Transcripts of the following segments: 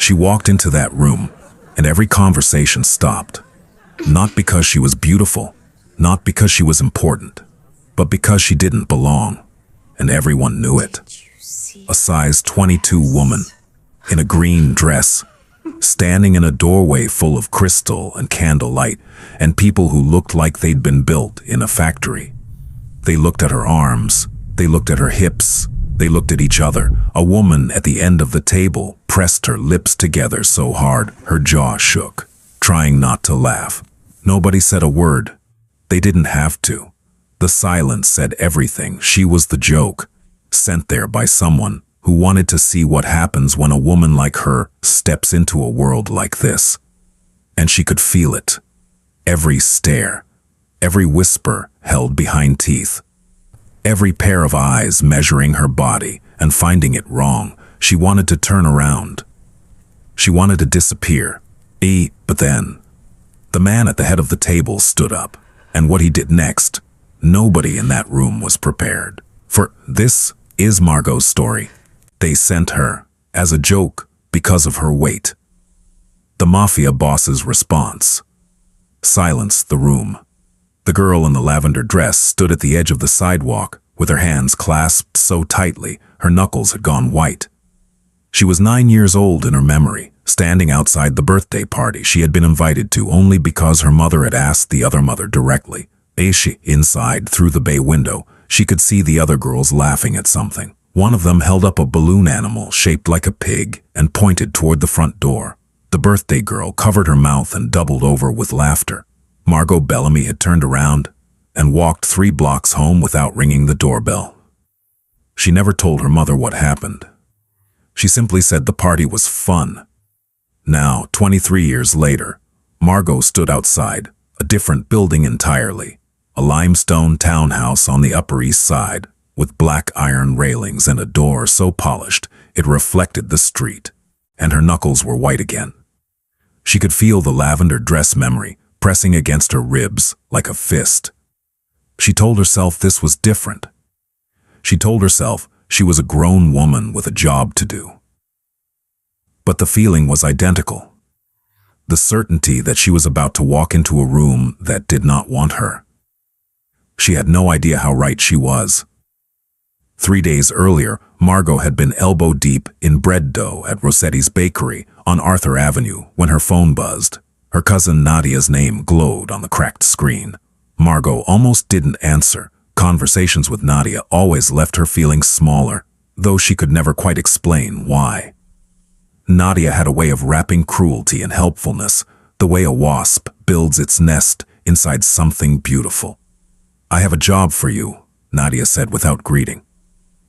She walked into that room, and every conversation stopped. Not because she was beautiful, not because she was important, but because she didn't belong, and everyone knew it. A size 22 woman, in a green dress, standing in a doorway full of crystal and candlelight, and people who looked like they'd been built in a factory. They looked at her arms, they looked at her hips, they looked at each other. A woman at the end of the table pressed her lips together so hard her jaw shook, trying not to laugh. Nobody said a word. They didn't have to. The silence said everything. She was the joke, sent there by someone who wanted to see what happens when a woman like her steps into a world like this. And she could feel it. Every stare, every whisper held behind teeth, every pair of eyes measuring her body and finding it wrong. She wanted to turn around. She wanted to disappear. But then, the man at the head of the table stood up, and what he did next, nobody in that room was prepared. For this is Margot's story. They sent her, as a joke, because of her weight. The Mafia boss's response. Silence the room. The girl in the lavender dress stood at the edge of the sidewalk, with her hands clasped so tightly her knuckles had gone white. She was 9 years old in her memory, standing outside the birthday party she had been invited to only because her mother had asked the other mother directly. Inside, through the bay window, she could see the other girls laughing at something. One of them held up a balloon animal shaped like a pig and pointed toward the front door. The birthday girl covered her mouth and doubled over with laughter. Margot Bellamy had turned around and walked 3 blocks home without ringing the doorbell. She never told her mother what happened. She simply said the party was fun. Now, 23 years later, Margot stood outside, a different building entirely, a limestone townhouse on the Upper East Side, with black iron railings and a door so polished it reflected the street, and her knuckles were white again. She could feel the lavender dress memory pressing against her ribs like a fist. She told herself this was different. She told herself she was a grown woman with a job to do. But the feeling was identical. The certainty that she was about to walk into a room that did not want her. She had no idea how right she was. 3 days earlier, Margot had been elbow-deep in bread dough at Rossetti's Bakery on Arthur Avenue when her phone buzzed. Her cousin Nadia's name glowed on the cracked screen. Margot almost didn't answer. Conversations with Nadia always left her feeling smaller, though she could never quite explain why. Nadia had a way of wrapping cruelty and helpfulness, the way a wasp builds its nest inside something beautiful. "I have a job for you," Nadia said without greeting.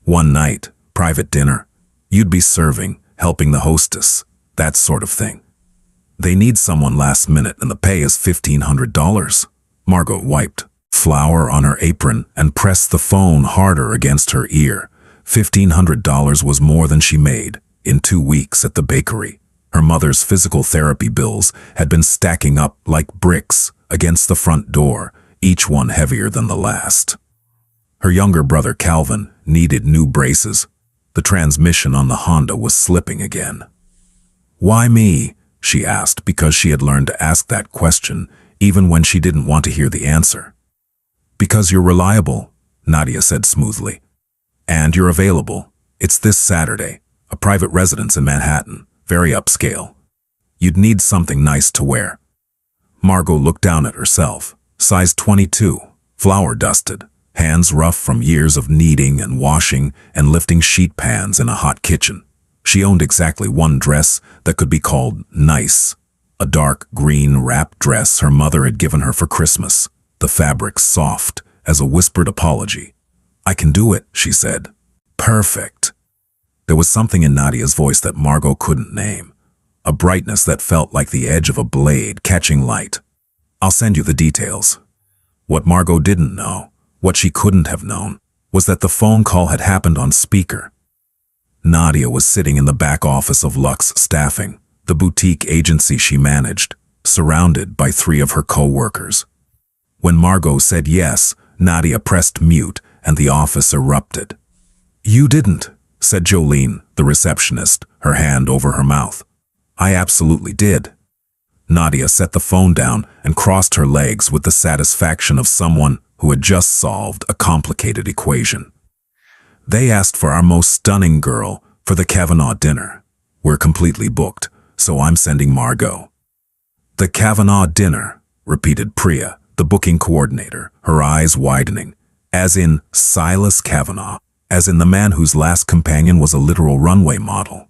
"One night, private dinner. You'd be serving, helping the hostess, that sort of thing. They need someone last minute and the pay is $1,500. Margot wiped flour on her apron and pressed the phone harder against her ear. $1,500 was more than she made in 2 weeks at the bakery. Her mother's physical therapy bills had been stacking up like bricks against the front door, each one heavier than the last. Her younger brother Calvin needed new braces. The transmission on the Honda was slipping again. "Why me?" she asked, because she had learned to ask that question even when she didn't want to hear the answer. "Because you're reliable," Nadia said smoothly. "And you're available. It's this Saturday, a private residence in Manhattan, very upscale. You'd need something nice to wear." Margot looked down at herself, size 22, flour dusted, hands rough from years of kneading and washing and lifting sheet pans in a hot kitchen. She owned exactly one dress that could be called nice, a dark green wrap dress her mother had given her for Christmas, the fabric soft as a whispered apology. "I can do it," she said. "Perfect." There was something in Nadia's voice that Margot couldn't name, a brightness that felt like the edge of a blade catching light. "I'll send you the details." What Margot didn't know, what she couldn't have known, was that the phone call had happened on speaker. Nadia was sitting in the back office of Lux Staffing, the boutique agency she managed, surrounded by 3 of her co-workers. When Margot said yes, Nadia pressed mute and the office erupted. "You didn't," said Jolene, the receptionist, her hand over her mouth. I absolutely did. Nadia set the phone down and crossed her legs with the satisfaction of someone who had just solved a complicated equation. They asked for our most stunning girl for the Kavanaugh dinner. We're completely booked, so I'm sending Margot. The Kavanaugh dinner, repeated Priya, the booking coordinator, her eyes widening. As in Silas Kavanaugh, as in the man whose last companion was a literal runway model.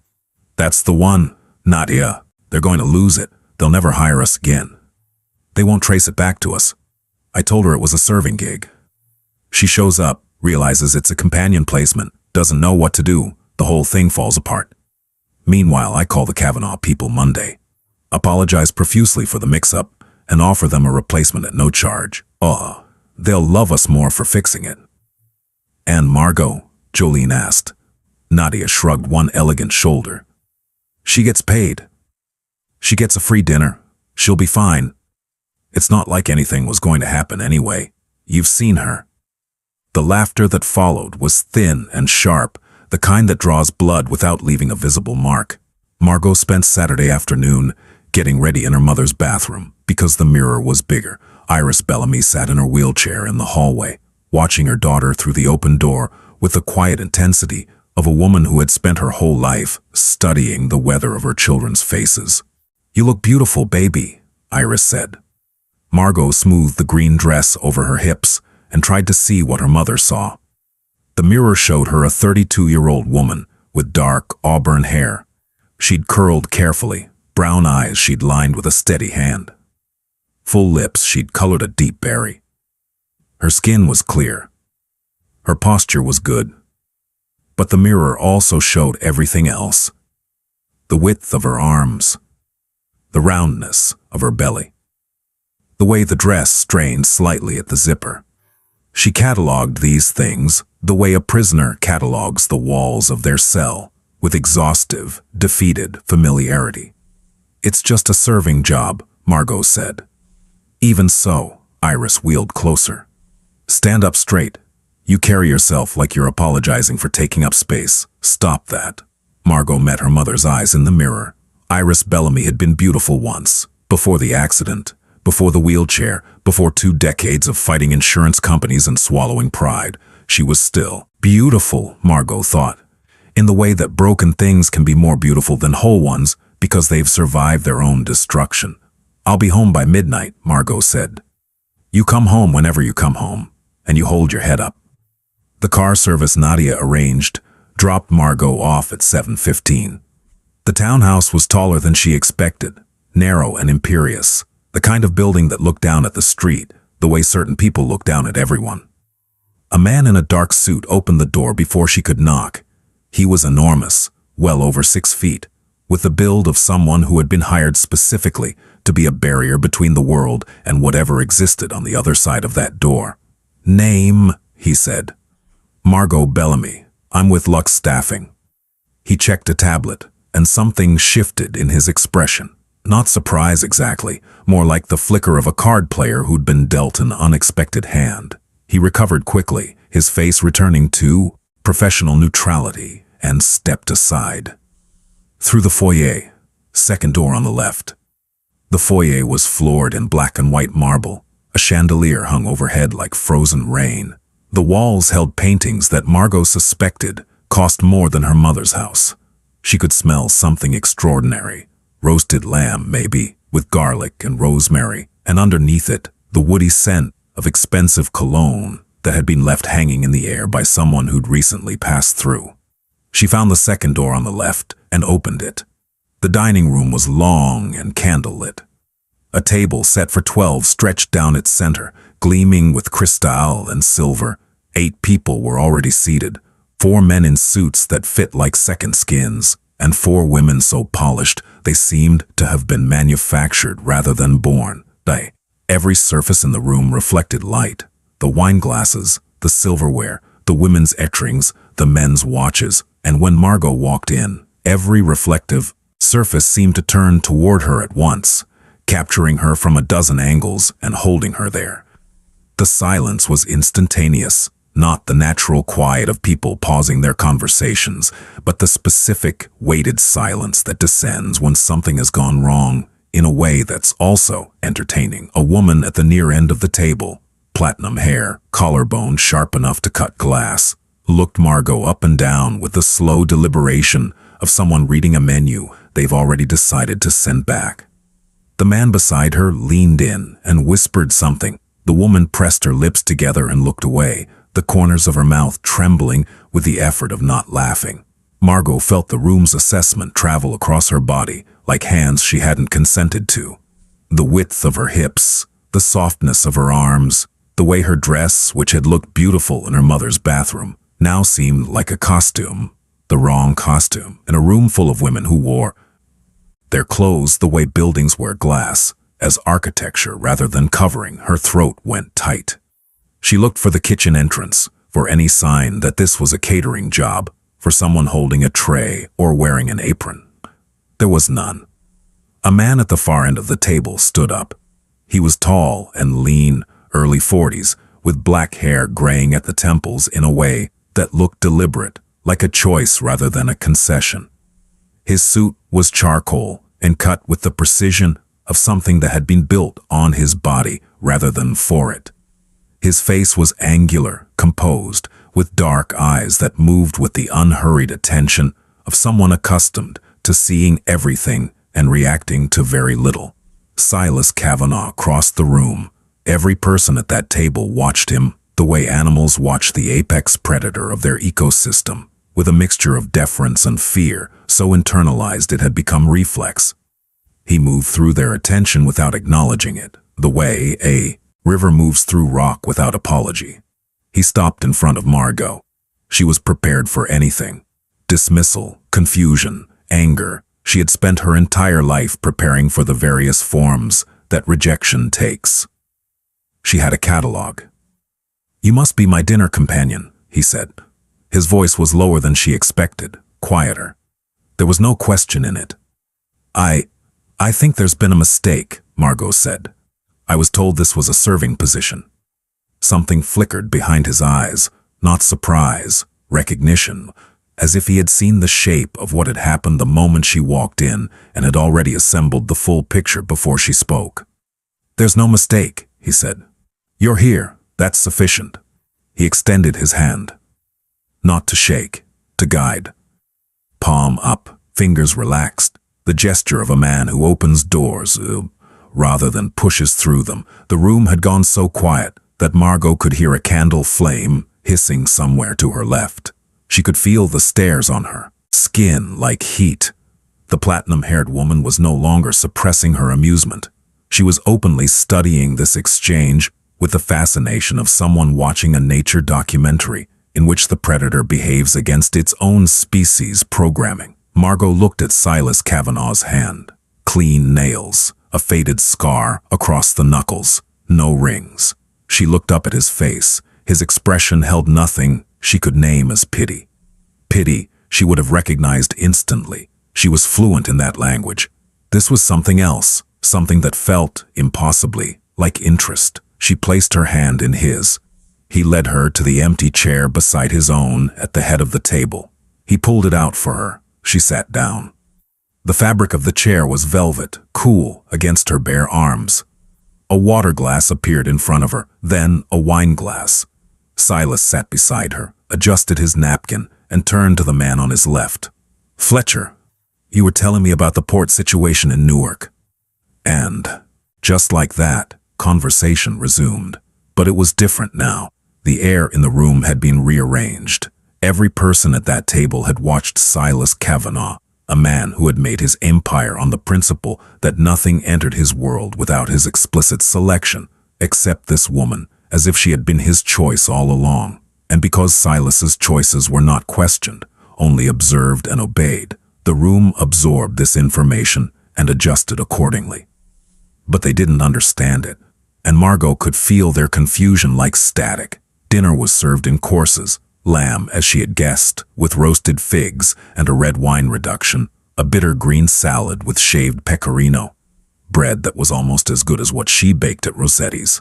That's the one, Nadia. They're going to lose it. They'll never hire us again. They won't trace it back to us. I told her it was a serving gig. She shows up, realizes it's a companion placement, doesn't know what to do. The whole thing falls apart. Meanwhile, I call the Kavanaugh people Monday, apologize profusely for the mix-up, and offer them a replacement at no charge. They'll love us more for fixing it. And Margot? Jolene asked. Nadia shrugged one elegant shoulder. She gets paid. She gets a free dinner. She'll be fine. It's not like anything was going to happen anyway. You've seen her. The laughter that followed was thin and sharp, the kind that draws blood without leaving a visible mark. Margot spent Saturday afternoon getting ready in her mother's bathroom because the mirror was bigger. Iris Bellamy sat in her wheelchair in the hallway, watching her daughter through the open door with the quiet intensity of a woman who had spent her whole life studying the weather of her children's faces. "You look beautiful, baby," Iris said. Margot smoothed the green dress over her hips and tried to see what her mother saw. The mirror showed her a 32-year-old woman with dark auburn hair. She'd curled carefully, brown eyes she'd lined with a steady hand. Full lips she'd colored a deep berry. Her skin was clear. Her posture was good. But the mirror also showed everything else. The width of her arms, the roundness of her belly, the way the dress strained slightly at the zipper. She catalogued these things the way a prisoner catalogues the walls of their cell, with exhaustive, defeated familiarity. "It's just a serving job," Margot said. "Even so," Iris wheeled closer. "Stand up straight. You carry yourself like you're apologizing for taking up space. Stop that." Margot met her mother's eyes in the mirror. Iris Bellamy had been beautiful once, before the accident, before the wheelchair, before 2 decades of fighting insurance companies and swallowing pride. She was still beautiful, Margot thought, in the way that broken things can be more beautiful than whole ones because they've survived their own destruction. "I'll be home by midnight," Margot said. "You come home whenever you come home, and you hold your head up." The car service Nadia arranged dropped Margot off at 7:15. The townhouse was taller than she expected, narrow and imperious, the kind of building that looked down at the street, the way certain people look down at everyone. A man in a dark suit opened the door before she could knock. He was enormous, well over 6 feet, with the build of someone who had been hired specifically to be a barrier between the world and whatever existed on the other side of that door. "Name," he said. "Margot Bellamy. I'm with Lux Staffing." He checked a tablet, and something shifted in his expression. Not surprise exactly, more like the flicker of a card player who'd been dealt an unexpected hand. He recovered quickly, his face returning to professional neutrality, and stepped aside. Through the foyer, second door on the left. The foyer was floored in black and white marble. A chandelier hung overhead like frozen rain. The walls held paintings that Margot suspected cost more than her mother's house. She could smell something extraordinary. Roasted lamb, maybe, with garlic and rosemary, and underneath it, the woody scent of expensive cologne that had been left hanging in the air by someone who'd recently passed through. She found the second door on the left and opened it. The dining room was long and candlelit. A table set for 12 stretched down its center, gleaming with crystal and silver. 8 people were already seated, 4 men in suits that fit like second skins, and 4 women so polished they seemed to have been manufactured rather than born. Every surface in the room reflected light. The wine glasses, the silverware, the women's etchings, the men's watches, and when Margot walked in, every reflective surface seemed to turn toward her at once, capturing her from a dozen angles and holding her there. The silence was instantaneous. Not the natural quiet of people pausing their conversations, but the specific, weighted silence that descends when something has gone wrong, in a way that's also entertaining. A woman at the near end of the table, platinum hair, collarbone sharp enough to cut glass, looked Margot up and down with the slow deliberation of someone reading a menu they've already decided to send back. The man beside her leaned in and whispered something. The woman pressed her lips together and looked away, the corners of her mouth trembling with the effort of not laughing. Margot felt the room's assessment travel across her body, like hands she hadn't consented to. The width of her hips, the softness of her arms, the way her dress, which had looked beautiful in her mother's bathroom, now seemed like a costume, the wrong costume, in a room full of women who wore their clothes the way buildings wear glass, as architecture rather than covering. Her throat went tight. She looked for the kitchen entrance, for any sign that this was a catering job, for someone holding a tray or wearing an apron. There was none. A man at the far end of the table stood up. He was tall and lean, early 40s, with black hair graying at the temples in a way that looked deliberate, like a choice rather than a concession. His suit was charcoal and cut with the precision of something that had been built on his body rather than for it. His face was angular, composed, with dark eyes that moved with the unhurried attention of someone accustomed to seeing everything and reacting to very little. Silas Kavanaugh crossed the room. Every person at that table watched him the way animals watch the apex predator of their ecosystem, with a mixture of deference and fear, so internalized it had become reflex. He moved through their attention without acknowledging it, the way a river moves through rock without apology. He stopped in front of Margot. She was prepared for anything. Dismissal, confusion, anger. She had spent her entire life preparing for the various forms that rejection takes. She had a catalog. "You must be my dinner companion," he said. His voice was lower than she expected, quieter. There was no question in it. I think there's been a mistake," Margot said. "I was told this was a serving position." Something flickered behind his eyes, not surprise, recognition, as if he had seen the shape of what had happened the moment she walked in and had already assembled the full picture before she spoke. "There's no mistake," he said. "You're here, that's sufficient." He extended his hand. Not to shake, to guide. Palm up, fingers relaxed, the gesture of a man who opens doors, rather than pushes through them. The room had gone so quiet that Margot could hear a candle flame hissing somewhere to her left. She could feel the stares on her, skin like heat. The platinum-haired woman was no longer suppressing her amusement. She was openly studying this exchange with the fascination of someone watching a nature documentary in which the predator behaves against its own species programming. Margot looked at Silas Kavanaugh's hand. Clean nails, a faded scar across the knuckles, no rings. She looked up at his face. His expression held nothing she could name as pity. Pity she would have recognized instantly. She was fluent in that language. This was something else, something that felt, impossibly, like interest. She placed her hand in his. He led her to the empty chair beside his own at the head of the table. He pulled it out for her. She sat down. The fabric of the chair was velvet, cool against her bare arms. A water glass appeared in front of her, then a wine glass. Silas sat beside her, adjusted his napkin, and turned to the man on his left. "Fletcher, you were telling me about the port situation in Newark." And, just like that, conversation resumed. But it was different now. The air in the room had been rearranged. Every person at that table had watched Silas Kavanaugh, a man who had made his empire on the principle that nothing entered his world without his explicit selection, except this woman, as if she had been his choice all along. And because Silas's choices were not questioned, only observed and obeyed, the room absorbed this information and adjusted accordingly. But they didn't understand it, and Margot could feel their confusion like static. Dinner was served in courses. Lamb, as she had guessed, with roasted figs and a red wine reduction, a bitter green salad with shaved pecorino, bread that was almost as good as what she baked at Rossetti's.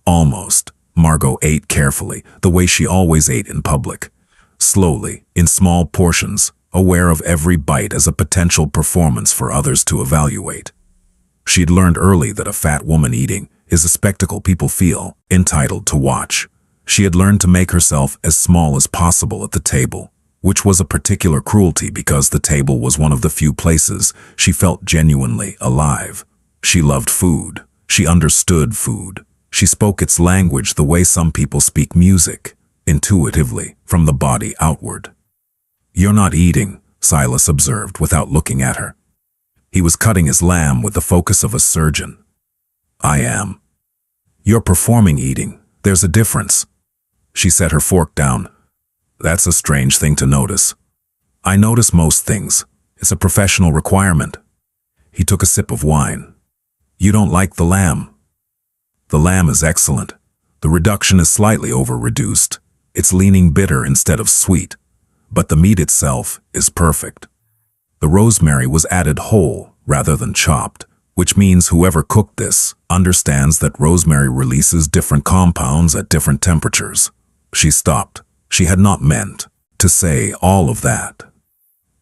Almost. Margot ate carefully, the way she always ate in public. Slowly, in small portions, aware of every bite as a potential performance for others to evaluate. She'd learned early that a fat woman eating is a spectacle people feel entitled to watch. She had learned to make herself as small as possible at the table, which was a particular cruelty because the table was one of the few places she felt genuinely alive. She loved food. She understood food. She spoke its language the way some people speak music, intuitively, from the body outward. "You're not eating," Silas observed without looking at her. He was cutting his lamb with the focus of a surgeon. "I am." "You're performing eating. There's a difference." She set her fork down. "That's a strange thing to notice." "I notice most things. It's a professional requirement." He took a sip of wine. "You don't like the lamb?" "The lamb is excellent. The reduction is slightly over-reduced. It's leaning bitter instead of sweet. But the meat itself is perfect. The rosemary was added whole rather than chopped, which means whoever cooked this understands that rosemary releases different compounds at different temperatures." She stopped. She had not meant to say all of that.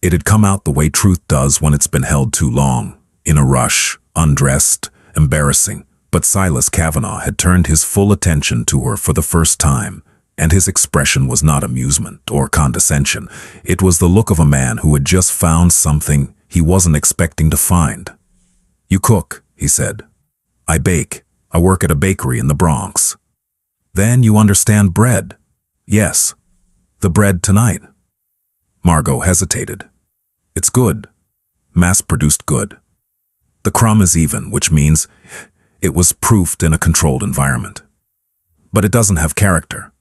It had come out the way truth does when it's been held too long, in a rush, undressed, embarrassing. But Silas Kavanaugh had turned his full attention to her for the first time, and his expression was not amusement or condescension. It was the look of a man who had just found something he wasn't expecting to find. "You cook," he said. "I bake. I work at a bakery in the Bronx." "Then you understand bread." "Yes." "The bread tonight?" Margot hesitated. "It's good. Mass-produced good. The crumb is even, which means it was proofed in a controlled environment. But it doesn't have character.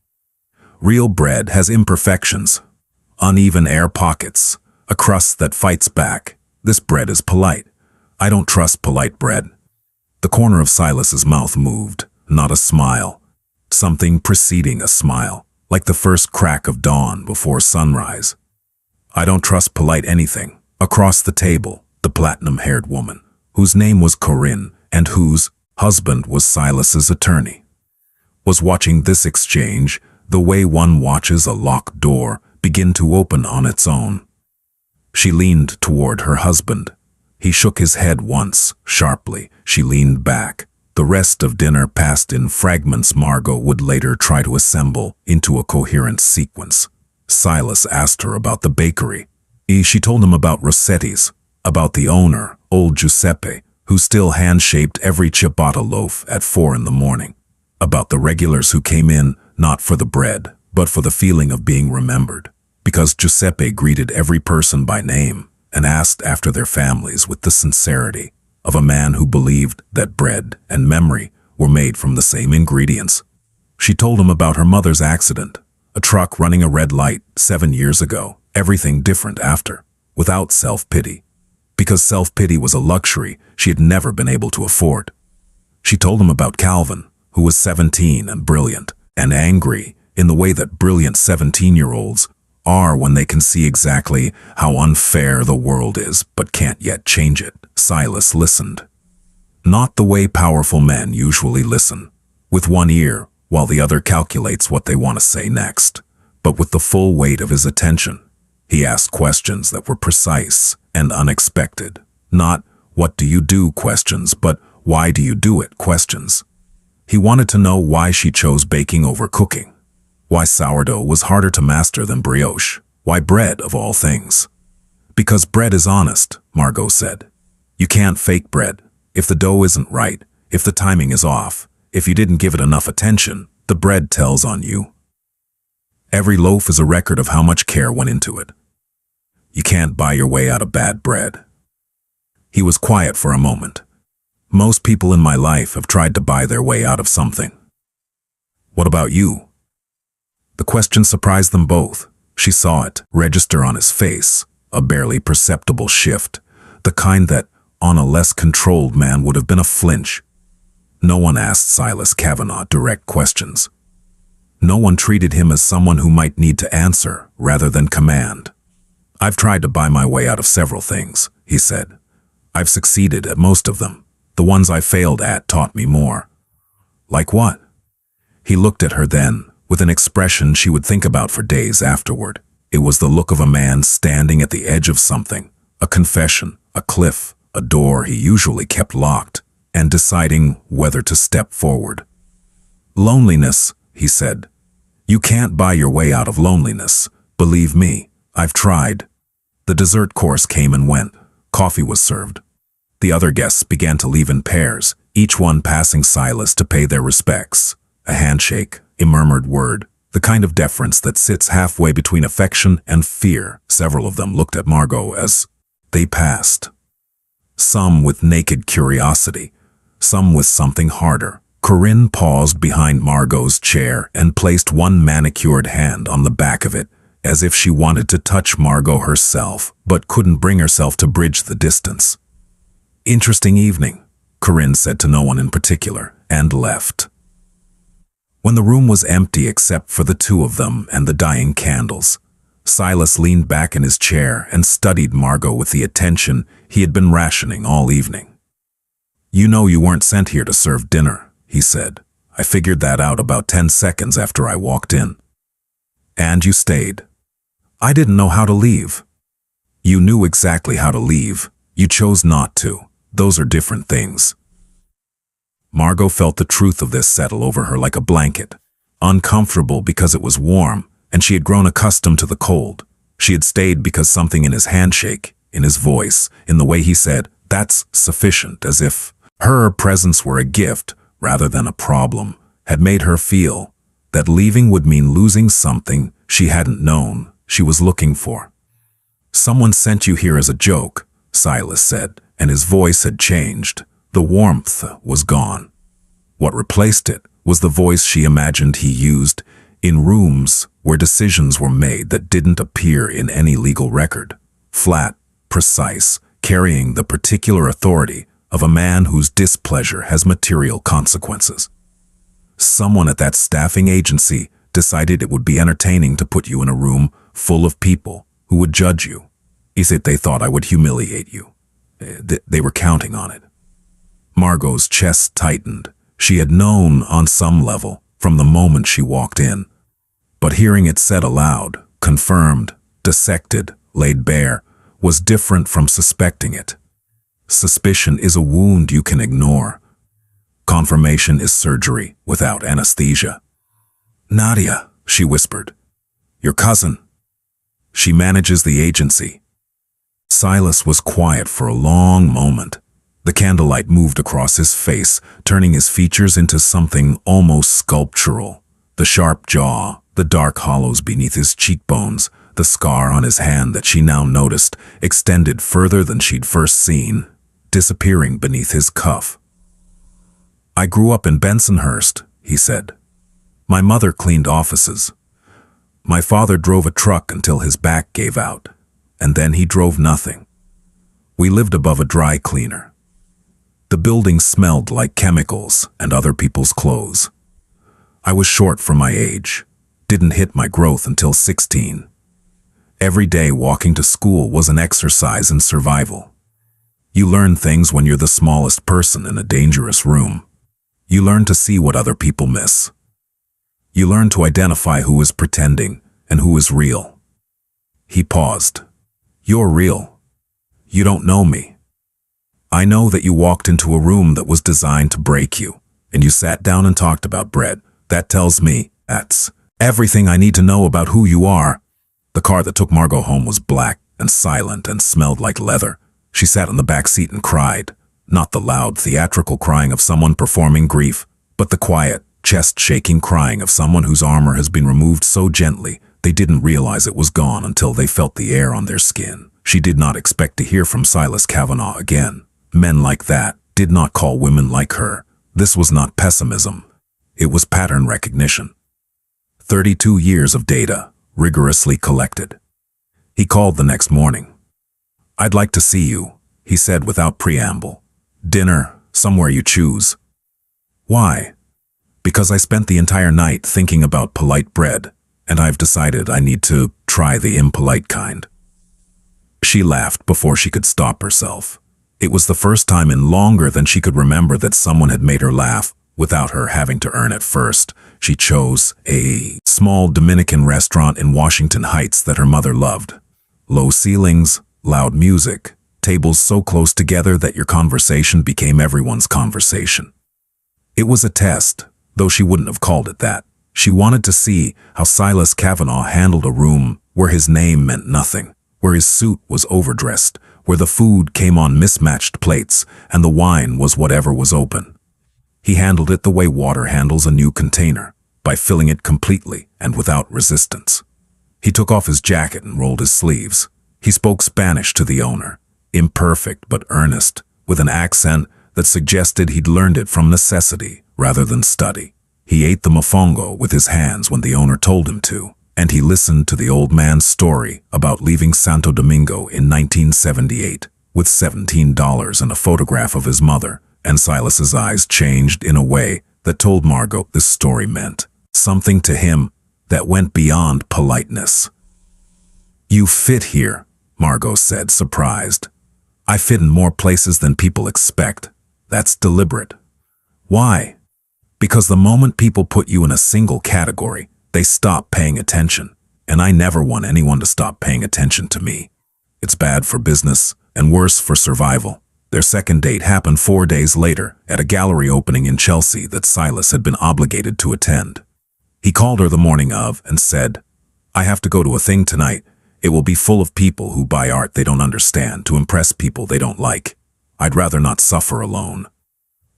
Real bread has imperfections, uneven air pockets, a crust that fights back. This bread is polite. I don't trust polite bread." The corner of Silas's mouth moved, not a smile. Something preceding a smile, like the first crack of dawn before sunrise. "I don't trust polite anything." Across the table, the platinum-haired woman, whose name was Corinne and whose husband was Silas's attorney, was watching this exchange the way one watches a locked door begin to open on its own. She leaned toward her husband. He shook his head once, sharply. She leaned back. The rest of dinner passed in fragments Margot would later try to assemble into a coherent sequence. Silas asked her about the bakery. She told him about Rossetti's, about the owner, old Giuseppe, who still hand-shaped every ciabatta loaf at 4 in the morning, about the regulars who came in not for the bread, but for the feeling of being remembered, because Giuseppe greeted every person by name and asked after their families with the sincerity of a man who believed that bread and memory were made from the same ingredients. She told him about her mother's accident, a truck running a red light 7 years ago, everything different after, without self-pity, because self-pity was a luxury she had never been able to afford. She told him about Calvin, who was 17 and brilliant, and angry in the way that brilliant 17-year-olds are when they can see exactly how unfair the world is but can't yet change it. Silas listened. Not the way powerful men usually listen, with one ear while the other calculates what they want to say next, but with the full weight of his attention. He asked questions that were precise and unexpected. Not "what do you do" questions, but "why do you do it" questions. He wanted to know why she chose baking over cooking, why sourdough was harder to master than brioche, why bread of all things. "Because bread is honest," Margot said. "You can't fake bread. If the dough isn't right, if the timing is off, if you didn't give it enough attention, the bread tells on you. Every loaf is a record of how much care went into it. You can't buy your way out of bad bread." He was quiet for a moment. "Most people in my life have tried to buy their way out of something." "What about you?" The question surprised them both. She saw it register on his face, a barely perceptible shift, the kind that, on a less controlled man, would have been a flinch. No one asked Silas Kavanaugh direct questions. No one treated him as someone who might need to answer rather than command. "I've tried to buy my way out of several things," he said. "I've succeeded at most of them. The ones I failed at taught me more." "Like what?" He looked at her then, with an expression she would think about for days afterward. It was the look of a man standing at the edge of something, a confession, a cliff, a door he usually kept locked, and deciding whether to step forward. "Loneliness," he said. "You can't buy your way out of loneliness. Believe me, I've tried." The dessert course came and went. Coffee was served. The other guests began to leave in pairs, each one passing Silas to pay their respects. A handshake, a murmured word, the kind of deference that sits halfway between affection and fear. Several of them looked at Margot as they passed. Some with naked curiosity, some with something harder. Corinne paused behind Margot's chair and placed one manicured hand on the back of it, as if she wanted to touch Margot herself, but couldn't bring herself to bridge the distance. "Interesting evening," Corinne said to no one in particular, and left. When the room was empty except for the two of them and the dying candles, Silas leaned back in his chair and studied Margot with the attention he had been rationing all evening. "You know you weren't sent here to serve dinner," he said. "I figured that out about 10 seconds after I walked in. And you stayed. I didn't know how to leave." "You knew exactly how to leave. You chose not to. Those are different things." Margot felt the truth of this settle over her like a blanket. Uncomfortable because it was warm, and she had grown accustomed to the cold. She had stayed because something in his handshake, in his voice, in the way he said, "That's sufficient," as if her presence were a gift rather than a problem, had made her feel that leaving would mean losing something she hadn't known she was looking for. "Someone sent you here as a joke," Silas said, and his voice had changed. The warmth was gone. What replaced it was the voice she imagined he used in rooms where decisions were made that didn't appear in any legal record. Flat, precise, carrying the particular authority of a man whose displeasure has material consequences. Someone at that staffing agency decided it would be entertaining to put you in a room full of people who would judge you. Is it they thought I would humiliate you? They were counting on it. Margot's chest tightened. She had known on some level from the moment she walked in. But hearing it said aloud, confirmed, dissected, laid bare, was different from suspecting it. Suspicion is a wound you can ignore. Confirmation is surgery without anesthesia. "Nadia," she whispered. "Your cousin. She manages the agency." Silas was quiet for a long moment. The candlelight moved across his face, turning his features into something almost sculptural. The sharp jaw, the dark hollows beneath his cheekbones, the scar on his hand that she now noticed extended further than she'd first seen, disappearing beneath his cuff. "I grew up in Bensonhurst," he said. "My mother cleaned offices. My father drove a truck until his back gave out, and then he drove nothing. We lived above a dry cleaner. The building smelled like chemicals and other people's clothes. I was short for my age, didn't hit my growth until 16. Every day walking to school was an exercise in survival. You learn things when you're the smallest person in a dangerous room. You learn to see what other people miss. You learn to identify who is pretending and who is real." He paused. "You're real. You don't know me. I know that you walked into a room that was designed to break you, and you sat down and talked about bread. That tells me that's everything I need to know about who you are." The car that took Margot home was black and silent and smelled like leather. She sat in the back seat and cried, not the loud, theatrical crying of someone performing grief, but the quiet, chest-shaking crying of someone whose armor has been removed so gently they didn't realize it was gone until they felt the air on their skin. She did not expect to hear from Silas Kavanaugh again. Men like that did not call women like her. This was not pessimism. It was pattern recognition. 32 years of data, rigorously collected. He called the next morning. "I'd like to see you," he said without preamble. "Dinner, somewhere you choose." "Why?" "Because I spent the entire night thinking about polite bread, and I've decided I need to try the impolite kind." She laughed before she could stop herself. It was the first time in longer than she could remember that someone had made her laugh without her having to earn it first. she chose a small Dominican restaurant in Washington Heights that her mother loved. Low ceilings, loud music, tables so close together that your conversation became everyone's conversation. It was a test, though she wouldn't have called it that. She wanted to see how Silas Kavanaugh handled a room where his name meant nothing, where his suit was overdressed, where the food came on mismatched plates and the wine was whatever was open. He handled it the way water handles a new container, by filling it completely and without resistance. He took off his jacket and rolled his sleeves. He spoke Spanish to the owner, imperfect but earnest, with an accent that suggested he'd learned it from necessity rather than study. He ate the mofongo with his hands when the owner told him to, and he listened to the old man's story about leaving Santo Domingo in 1978 with $17 and a photograph of his mother, and Silas's eyes changed in a way that told Margot this story meant something to him that went beyond politeness. "You fit here," Margot said, surprised. "I fit in more places than people expect. That's deliberate." "Why?" "Because the moment people put you in a single category, they stop paying attention, and I never want anyone to stop paying attention to me. It's bad for business and worse for survival." Their second date happened 4 days later at a gallery opening in Chelsea that Silas had been obligated to attend. He called her the morning of and said, "I have to go to a thing tonight. It will be full of people who buy art they don't understand to impress people they don't like. I'd rather not suffer alone."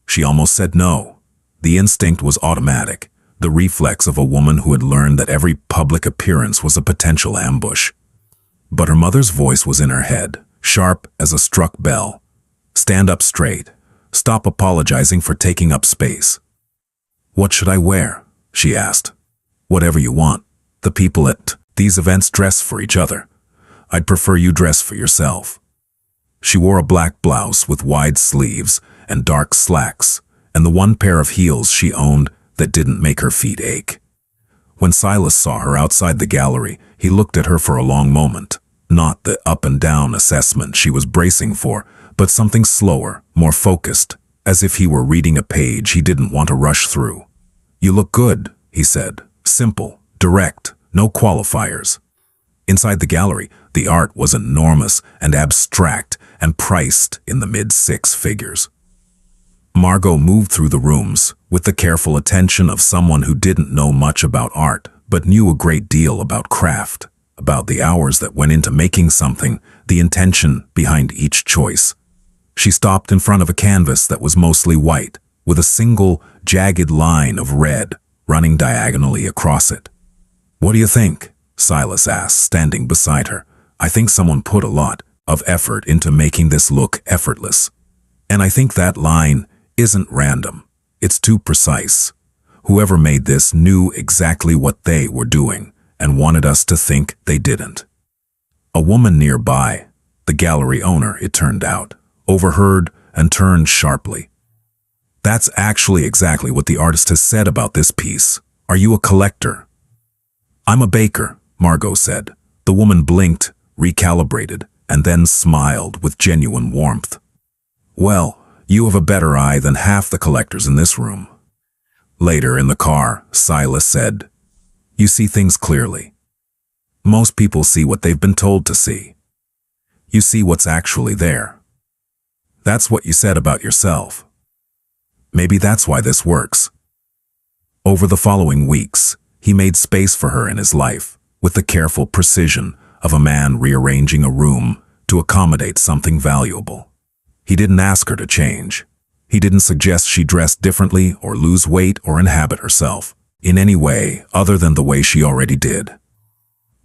She almost said no. The instinct was automatic, the reflex of a woman who had learned that every public appearance was a potential ambush. But her mother's voice was in her head, sharp as a struck bell. "Stand up straight. Stop apologizing for taking up space." "What should I wear?" she asked. "Whatever you want. The people at these events dress for each other. I'd prefer you dress for yourself." She wore a black blouse with wide sleeves and dark slacks, and the one pair of heels she owned that didn't make her feet ache. When Silas saw her outside the gallery, he looked at her for a long moment, not the up-and-down assessment she was bracing for, but something slower, more focused, as if he were reading a page he didn't want to rush through. "You look good," he said, simple, direct, no qualifiers. Inside the gallery, the art was enormous and abstract and priced in the mid-six figures. Margot moved through the rooms with the careful attention of someone who didn't know much about art, but knew a great deal about craft, about the hours that went into making something, the intention behind each choice. She stopped in front of a canvas that was mostly white, with a single, jagged line of red running diagonally across it. "What do you think?" Silas asked, standing beside her. "I think someone put a lot of effort into making this look effortless. And I think that line isn't random. It's too precise. Whoever made this knew exactly what they were doing and wanted us to think they didn't." A woman nearby, the gallery owner, it turned out, overheard and turned sharply. "That's actually exactly what the artist has said about this piece. Are you a collector?" "I'm a baker," Margot said. The woman blinked, recalibrated, and then smiled with genuine warmth. "Well, you have a better eye than half the collectors in this room." Later in the car, Silas said, "You see things clearly. Most people see what they've been told to see. You see what's actually there. That's what you said about yourself. Maybe that's why this works." Over the following weeks, he made space for her in his life, with the careful precision of a man rearranging a room to accommodate something valuable. He didn't ask her to change. He didn't suggest she dress differently or lose weight or inhabit herself in any way other than the way she already did.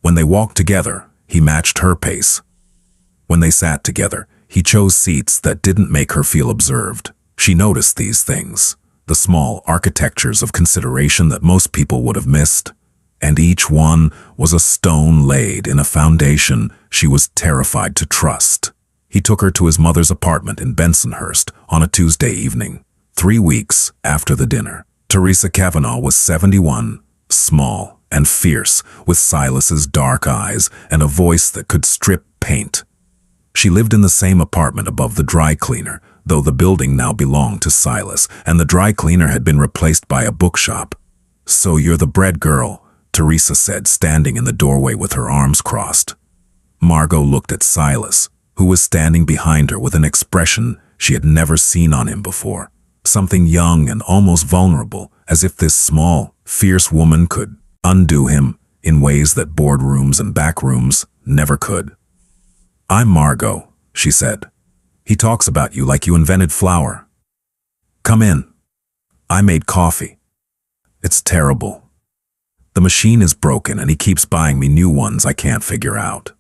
When they walked together, he matched her pace. When they sat together, he chose seats that didn't make her feel observed. She noticed these things, the small architectures of consideration that most people would have missed, and each one was a stone laid in a foundation she was terrified to trust. He took her to his mother's apartment in Bensonhurst on a Tuesday evening, 3 weeks after the dinner. Teresa Kavanaugh was 71, small and fierce, with Silas's dark eyes and a voice that could strip paint. She lived in the same apartment above the dry cleaner, though the building now belonged to Silas, and the dry cleaner had been replaced by a bookshop. "So you're the bread girl," Teresa said, standing in the doorway with her arms crossed. Margot looked at Silas, who was standing behind her with an expression she had never seen on him before. Something young and almost vulnerable, as if this small, fierce woman could undo him in ways that boardrooms and backrooms never could. "I'm Margot," she said. "He talks about you like you invented flour. Come in. I made coffee. It's terrible. The machine is broken and he keeps buying me new ones I can't figure out."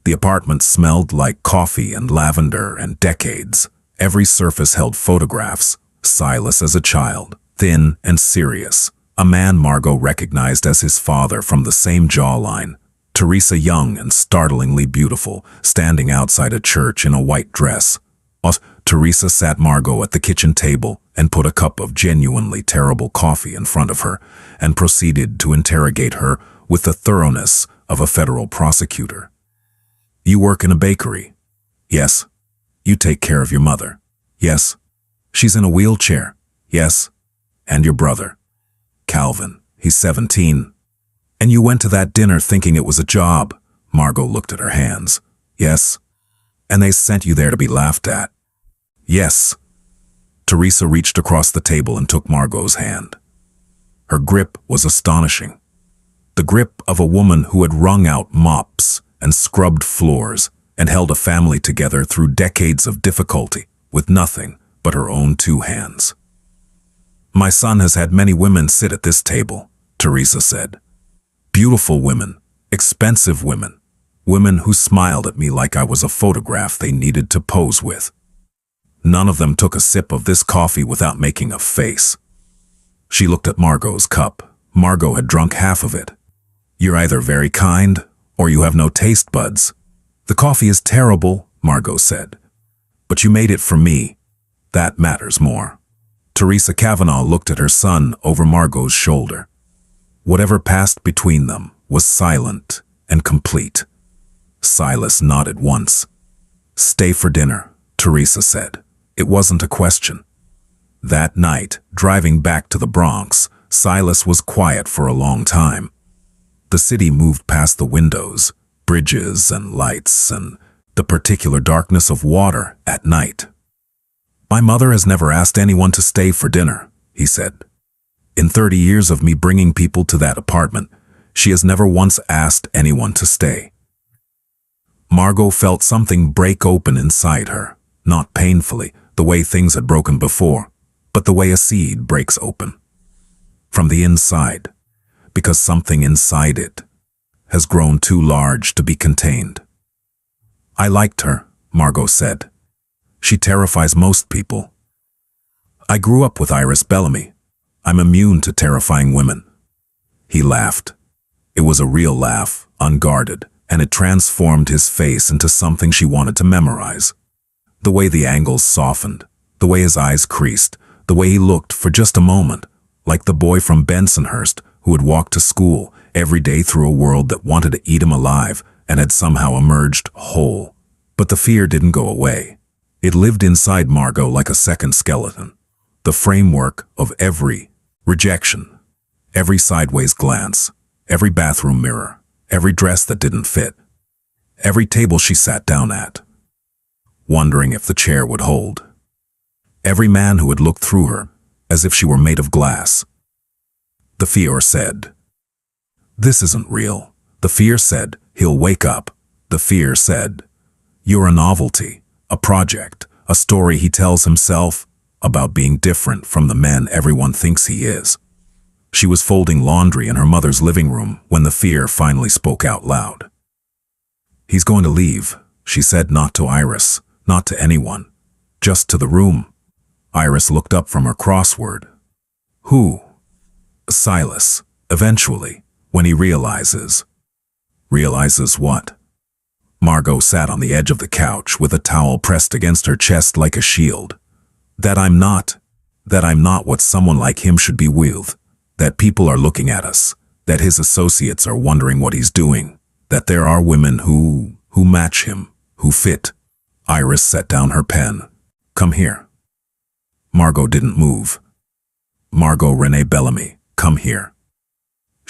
The apartment smelled like coffee and lavender and decades. Every surface held photographs. Silas as a child, thin and serious. A man Margot recognized as his father from the same jawline. Teresa young and startlingly beautiful, standing outside a church in a white dress. Teresa sat Margot at the kitchen table and put a cup of genuinely terrible coffee in front of her and proceeded to interrogate her with the thoroughness of a federal prosecutor. "You work in a bakery?" "Yes." "You take care of your mother?" "Yes." "She's in a wheelchair?" "Yes." "And your brother?" "Calvin. He's 17. "And you went to that dinner thinking it was a job?" Margot looked at her hands. "Yes." "And they sent you there to be laughed at?" "Yes." Teresa reached across the table and took Margot's hand. Her grip was astonishing. The grip of a woman who had wrung out mops and scrubbed floors and held a family together through decades of difficulty with nothing but her own 2 hands. "My son has had many women sit at this table," Teresa said. "Beautiful women, expensive women, women who smiled at me like I was a photograph they needed to pose with. None of them took a sip of this coffee without making a face." She looked at Margot's cup. Margot had drunk half of it. "You're either very kind or you have no taste buds." "The coffee is terrible," Margot said. "But you made it for me. That matters more." Teresa Kavanaugh looked at her son over Margot's shoulder. Whatever passed between them was silent and complete. Silas nodded once. "Stay for dinner," Teresa said. It wasn't a question. That night, driving back to the Bronx, Silas was quiet for a long time. The city moved past the windows, bridges and lights, and the particular darkness of water at night. "My mother has never asked anyone to stay for dinner," he said. "In 30 years of me bringing people to that apartment, she has never once asked anyone to stay." Margot felt something break open inside her, not painfully, the way things had broken before, but the way a seed breaks open. From the inside, because something inside it has grown too large to be contained. "I liked her," Margot said. "She terrifies most people. I grew up with Iris Bellamy. I'm immune to terrifying women." He laughed. It was a real laugh, unguarded, and it transformed his face into something she wanted to memorize. The way the angles softened, the way his eyes creased, the way he looked for just a moment, like the boy from Bensonhurst who had walked to school every day through a world that wanted to eat him alive and had somehow emerged whole. But the fear didn't go away. It lived inside Margot like a second skeleton, the framework of every rejection, every sideways glance, every bathroom mirror, every dress that didn't fit, every table she sat down at, wondering if the chair would hold, every man who had looked through her as if she were made of glass. The fear said, "This isn't real." The fear said, "He'll wake up." The fear said, "You're a novelty, a project, a story he tells himself about being different from the men everyone thinks he is." She was folding laundry in her mother's living room when the fear finally spoke out loud. "He's going to leave," she said, not to Iris, not to anyone, just to the room. Iris looked up from her crossword. "Who?" "Silas, eventually, when he realizes." "Realizes what?" Margot sat on the edge of the couch with a towel pressed against her chest like a shield. That I'm not what someone like him should be with. That people are looking at us. That his associates are wondering what he's doing. That there are women who match him, who fit. Iris set down her pen. "Come here." Margot didn't move. "Margot Renee Bellamy, come here."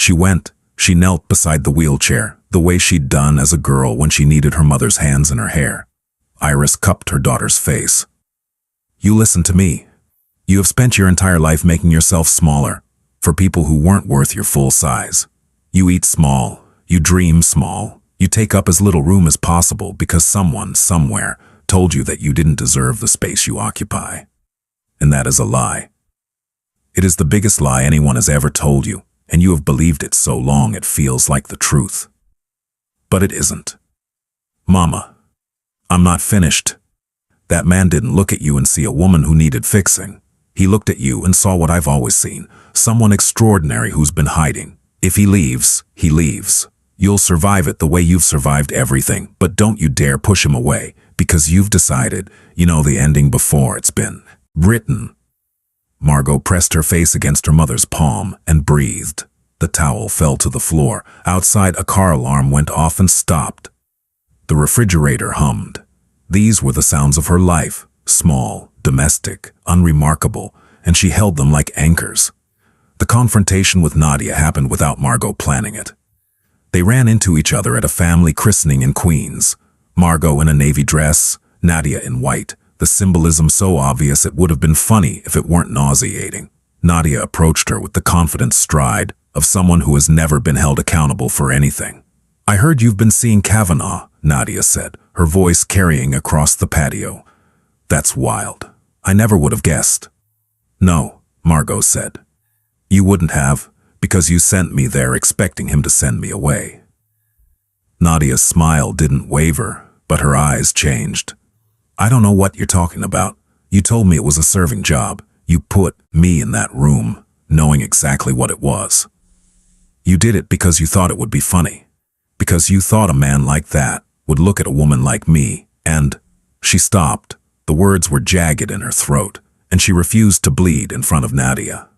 She went. She knelt beside the wheelchair, the way she'd done as a girl when she needed her mother's hands in her hair. Iris cupped her daughter's face. "You listen to me. You have spent your entire life making yourself smaller, for people who weren't worth your full size. You eat small, you dream small, you take up as little room as possible because someone, somewhere, told you that you didn't deserve the space you occupy. And that is a lie. It is the biggest lie anyone has ever told you, and you have believed it so long it feels like the truth. But it isn't. Mama, I'm not finished. That man didn't look at you and see a woman who needed fixing. He looked at you and saw what I've always seen, someone extraordinary who's been hiding. If he leaves, he leaves. You'll survive it the way you've survived everything, but don't you dare push him away, because you've decided, you know the ending before it's been written." Margot pressed her face against her mother's palm and breathed. The towel fell to the floor. Outside, a car alarm went off and stopped. The refrigerator hummed. These were the sounds of her life, small, domestic, unremarkable, and she held them like anchors. The confrontation with Nadia happened without Margot planning it. They ran into each other at a family christening in Queens. Margot in a navy dress, Nadia in white, the symbolism so obvious it would have been funny if it weren't nauseating. Nadia approached her with the confident stride of someone who has never been held accountable for anything. "I heard you've been seeing Kavanaugh," Nadia said, her voice carrying across the patio. "That's wild. I never would have guessed." "No," Margot said. "You wouldn't have, because you sent me there expecting him to send me away." Nadia's smile didn't waver, but her eyes changed. "I don't know what you're talking about. You told me it was a serving job. You put me in that room, knowing exactly what it was. You did it because you thought it would be funny. Because you thought a man like that would look at a woman like me, and—" She stopped. The words were jagged in her throat, and she refused to bleed in front of Nadia.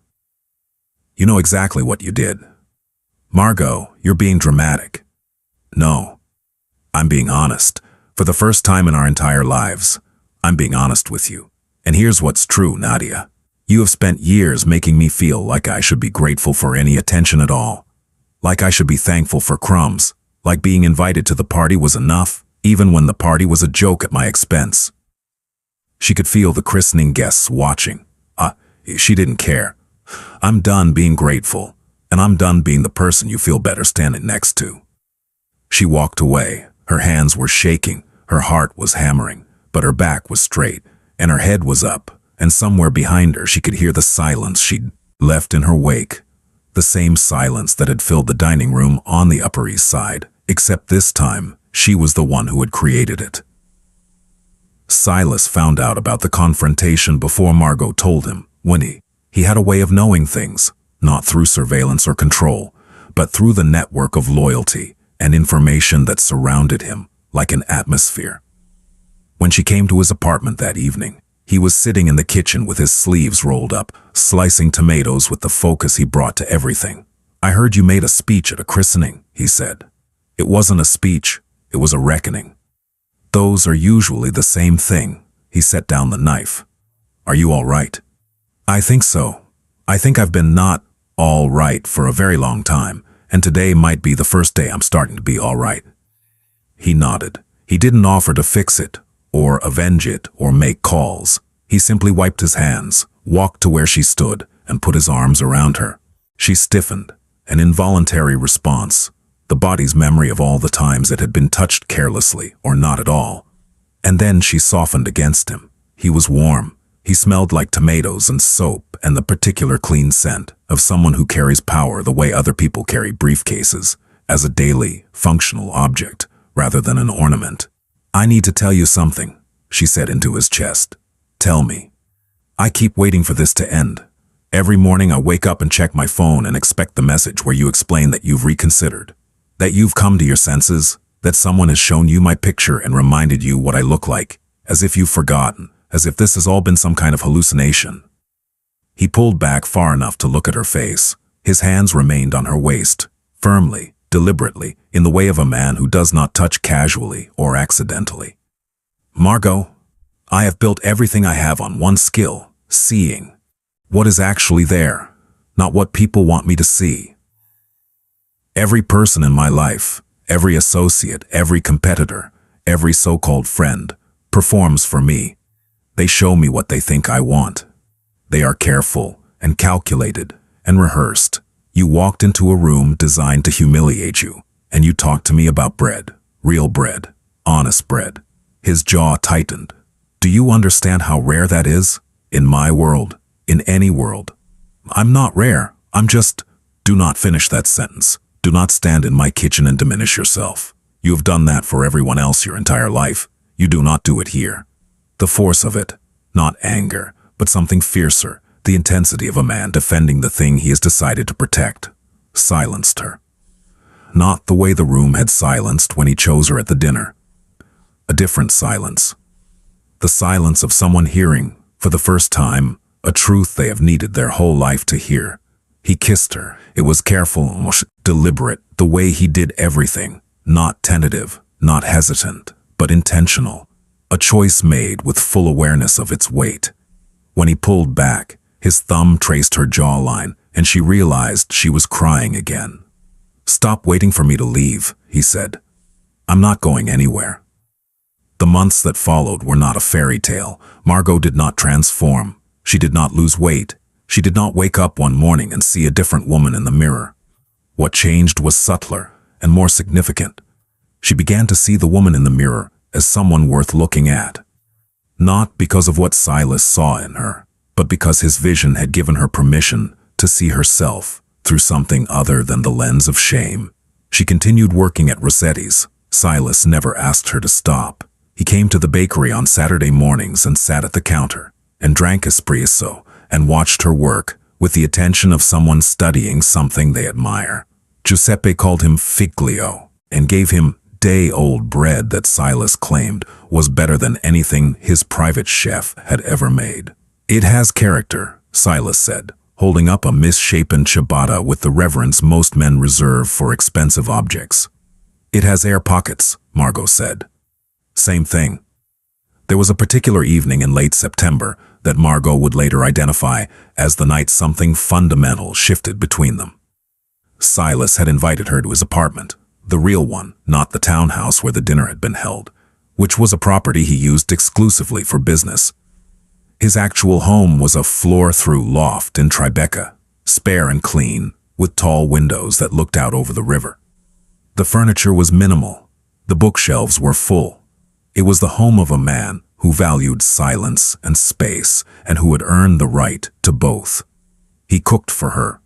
"You know exactly what you did. Margot, you're being dramatic." "No. I'm being honest. For the first time in our entire lives, I'm being honest with you. And here's what's true, Nadia. You have spent years making me feel like I should be grateful for any attention at all. Like I should be thankful for crumbs. Like being invited to the party was enough, even when the party was a joke at my expense." She could feel the christening guests watching. She didn't care. "I'm done being grateful, and I'm done being the person you feel better standing next to." She walked away. Her hands were shaking, her heart was hammering, but her back was straight, and her head was up, and somewhere behind her she could hear the silence she'd left in her wake. The same silence that had filled the dining room on the Upper East Side, except this time, she was the one who had created it. Silas found out about the confrontation before Margot told him, when he had a way of knowing things, not through surveillance or control, but through the network of loyalty and information that surrounded him like an atmosphere. When she came to his apartment that evening, he was sitting in the kitchen with his sleeves rolled up, slicing tomatoes with the focus he brought to everything. "I heard you made a speech at a christening," he said. "It wasn't a speech, it was a reckoning. Those are usually the same thing." He set down the knife. "Are you all right?" "I think so. I think I've been not all right for a very long time, and today might be the first day I'm starting to be all right." He nodded. He didn't offer to fix it, or avenge it, or make calls. He simply wiped his hands, walked to where she stood, and put his arms around her. She stiffened, an involuntary response, the body's memory of all the times it had been touched carelessly or not at all. And then she softened against him. He was warm. He smelled like tomatoes and soap and the particular clean scent of someone who carries power the way other people carry briefcases, as a daily, functional object, rather than an ornament. "I need to tell you something," she said into his chest. "Tell me. I keep waiting for this to end. Every morning I wake up and check my phone and expect the message where you explain that you've reconsidered, that you've come to your senses, that someone has shown you my picture and reminded you what I look like, as if you've forgotten, as if this has all been some kind of hallucination." He pulled back far enough to look at her face. His hands remained on her waist, firmly, deliberately, in the way of a man who does not touch casually or accidentally. "Margot, I have built everything I have on one skill, seeing what is actually there. not what people want me to see. Every person in my life, every associate, every competitor, every so-called friend, performs for me. They show me what they think I want. They are careful and calculated and rehearsed. You walked into a room designed to humiliate you, and you talked to me about bread, real bread, honest bread. His jaw tightened. Do you understand how rare that is? In my world, in any world. I'm not rare. I'm just... Do not finish that sentence. Do not stand in my kitchen and diminish yourself. You have done that for everyone else your entire life. You do not do it here. The force of it, not anger, but something fiercer, the intensity of a man defending the thing he has decided to protect, silenced her. Not the way the room had silenced when he chose her at the dinner. A different silence. The silence of someone hearing, for the first time, a truth they have needed their whole life to hear. He kissed her. It was careful, almost deliberate, the way he did everything. Not tentative, not hesitant, but intentional. A choice made with full awareness of its weight. When he pulled back, his thumb traced her jawline, and she realized she was crying again. "Stop waiting for me to leave," he said. "I'm not going anywhere." The months that followed were not a fairy tale. Margot did not transform. She did not lose weight. She did not wake up one morning and see a different woman in the mirror. What changed was subtler and more significant. She began to see the woman in the mirror as someone worth looking at. Not because of what Silas saw in her, but because his vision had given her permission to see herself through something other than the lens of shame. She continued working at Rossetti's. Silas never asked her to stop. He came to the bakery on Saturday mornings and sat at the counter and drank espresso and watched her work with the attention of someone studying something they admire. Giuseppe called him Figlio and gave him day-old bread that Silas claimed was better than anything his private chef had ever made. "It has character," Silas said, holding up a misshapen ciabatta with the reverence most men reserve for expensive objects. "It has air pockets," Margot said. Same thing. There was a particular evening in late September that Margot would later identify as the night something fundamental shifted between them. Silas had invited her to his apartment, the real one, not the townhouse where the dinner had been held, which was a property he used exclusively for business. His actual home was a floor-through loft in Tribeca, spare and clean, with tall windows that looked out over the river. The furniture was minimal. The bookshelves were full. It was the home of a man who valued silence and space and who had earned the right to both. He cooked for her.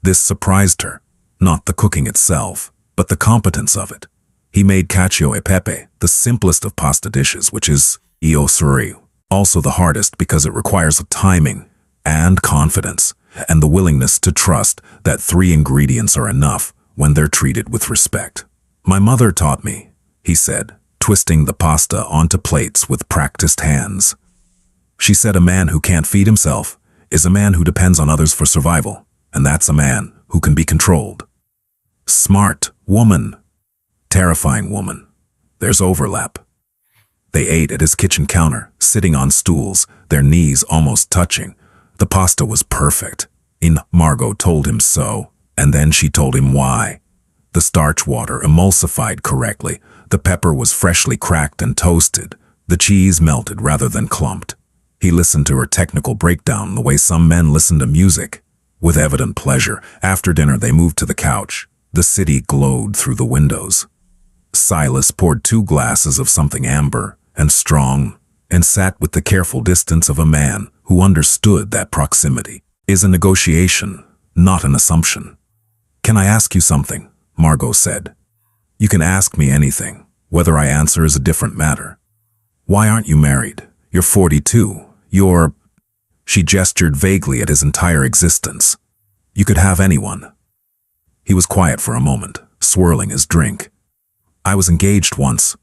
This surprised her, not the cooking itself, but the competence of it. He made cacio e pepe, the simplest of pasta dishes, which is io suri, also the hardest because it requires timing and confidence and the willingness to trust that 3 ingredients are enough when they're treated with respect. "My mother taught me," he said, twisting the pasta onto plates with practiced hands. "She said a man who can't feed himself is a man who depends on others for survival, and that's a man who can be controlled." Smart woman. Terrifying woman. There's overlap. They ate at his kitchen counter, sitting on stools, their knees almost touching. The pasta was perfect. Margot told him so, and then she told him why. The starch water emulsified correctly. The pepper was freshly cracked and toasted. The cheese melted rather than clumped. He listened to her technical breakdown the way some men listen to music, with evident pleasure. After dinner, they moved to the couch. The city glowed through the windows. Silas poured 2 glasses of something amber and strong and sat with the careful distance of a man who understood that proximity is a negotiation, not an assumption. "Can I ask you something?" Margot said. "You can ask me anything. Whether I answer is a different matter. Why aren't you married? You're 42. You're..." She gestured vaguely at his entire existence. "You could have anyone." He was quiet for a moment, swirling his drink. "I was engaged once.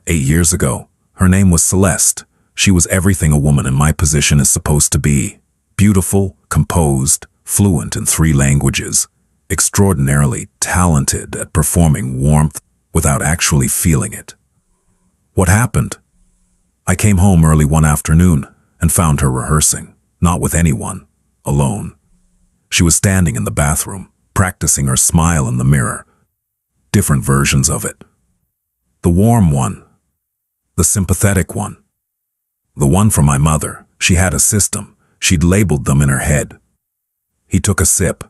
8 years ago. Her name was Celeste. She was everything a woman in my position is supposed to be. Beautiful, composed, fluent in 3 languages. Extraordinarily talented at performing warmth without actually feeling it. What happened? I came home early one afternoon and found her rehearsing, not with anyone, alone. She was standing in the bathroom, practicing her smile in the mirror. Different versions of it. The warm one. The sympathetic one. The one from my mother. She had a system. She'd labeled them in her head. He took a sip.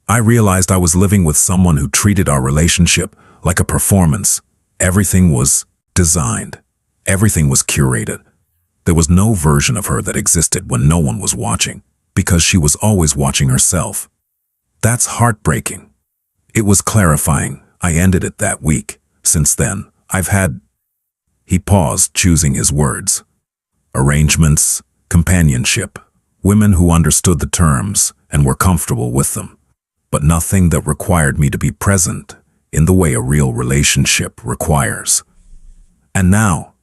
I realized I was living with someone who treated our relationship like a performance. Everything was designed. Everything was curated. There was no version of her that existed when no one was watching, because she was always watching herself. That's heartbreaking. It was clarifying. I ended it that week. Since then, I've had... He paused, choosing his words. Arrangements, companionship, women who understood the terms and were comfortable with them, but nothing that required me to be present in the way a real relationship requires. And now,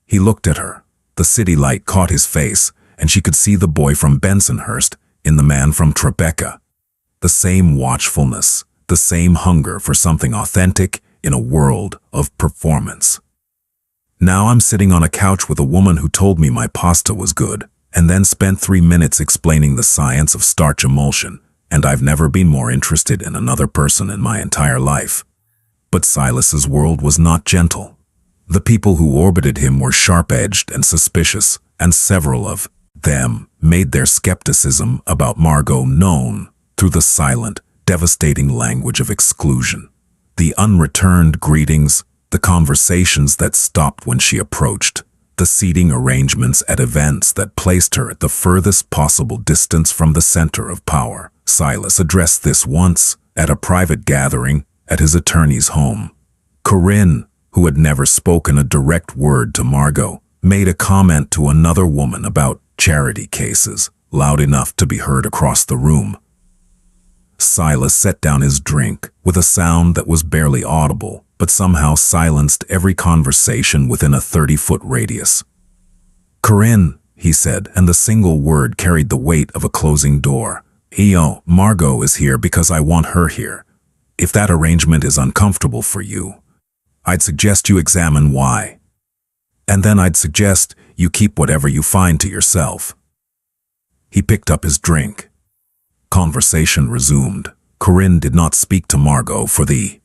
he looked at her. The city light caught his face, and she could see the boy from Bensonhurst in the man from Tribeca. The same watchfulness, the same hunger for something authentic in a world of performance. Now I'm sitting on a couch with a woman who told me my pasta was good, and then spent 3 minutes explaining the science of starch emulsion, and I've never been more interested in another person in my entire life. But Silas's world was not gentle. The people who orbited him were sharp-edged and suspicious, and several of them made their skepticism about Margot known through the silent, devastating language of exclusion. The unreturned greetings, the conversations that stopped when she approached, the seating arrangements at events that placed her at the furthest possible distance from the center of power. Silas addressed this once at a private gathering at his attorney's home. Corinne, who had never spoken a direct word to Margot, made a comment to another woman about charity cases, loud enough to be heard across the room. Silas set down his drink with a sound that was barely audible, but somehow silenced every conversation within a 30-foot radius. Corinne, he said, and the single word carried the weight of a closing door. Margot is here because I want her here. If that arrangement is uncomfortable for you, I'd suggest you examine why. And then I'd suggest you keep whatever you find to yourself. He picked up his drink. Conversation resumed. Corinne did not speak to Margot for the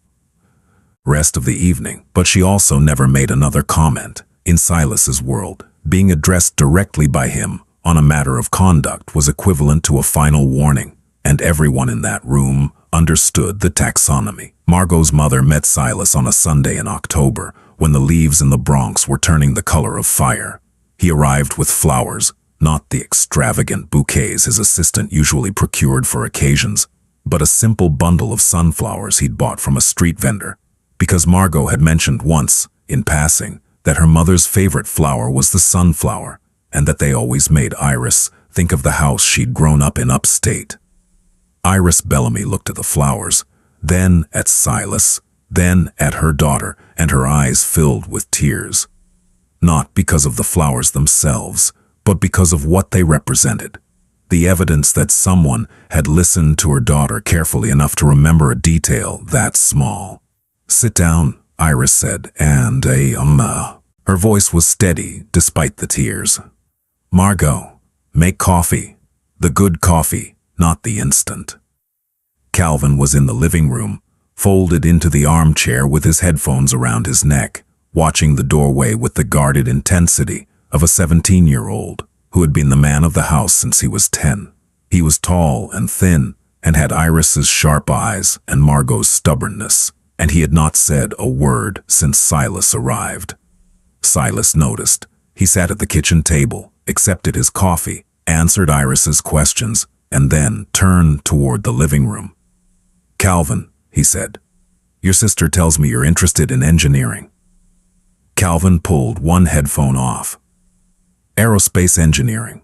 rest of the evening, but she also never made another comment. In Silas's world, being addressed directly by him on a matter of conduct was equivalent to a final warning, and everyone in that room understood the taxonomy. Margot's mother met Silas on a Sunday in October, when the leaves in the Bronx were turning the color of fire. He arrived with flowers, not the extravagant bouquets his assistant usually procured for occasions, but a simple bundle of sunflowers he'd bought from a street vendor, because Margot had mentioned once, in passing, that her mother's favorite flower was the sunflower, and that they always made Iris think of the house she'd grown up in upstate. Iris Bellamy looked at the flowers, then at Silas, then at her daughter, and her eyes filled with tears. Not because of the flowers themselves, but because of what they represented. The evidence that someone had listened to her daughter carefully enough to remember a detail that small. "Sit down," Iris said, and her voice was steady despite the tears. "Margot, make coffee. The good coffee, not the instant." Calvin was in the living room, folded into the armchair with his headphones around his neck, watching the doorway with the guarded intensity of a 17-year-old who had been the man of the house since he was 10. He was tall and thin and had Iris's sharp eyes and Margot's stubbornness, and he had not said a word since Silas arrived. Silas noticed. He sat at the kitchen table, accepted his coffee, answered Iris's questions, and then turned toward the living room. "Calvin," he said, "your sister tells me you're interested in engineering." Calvin pulled one headphone off. "Aerospace engineering.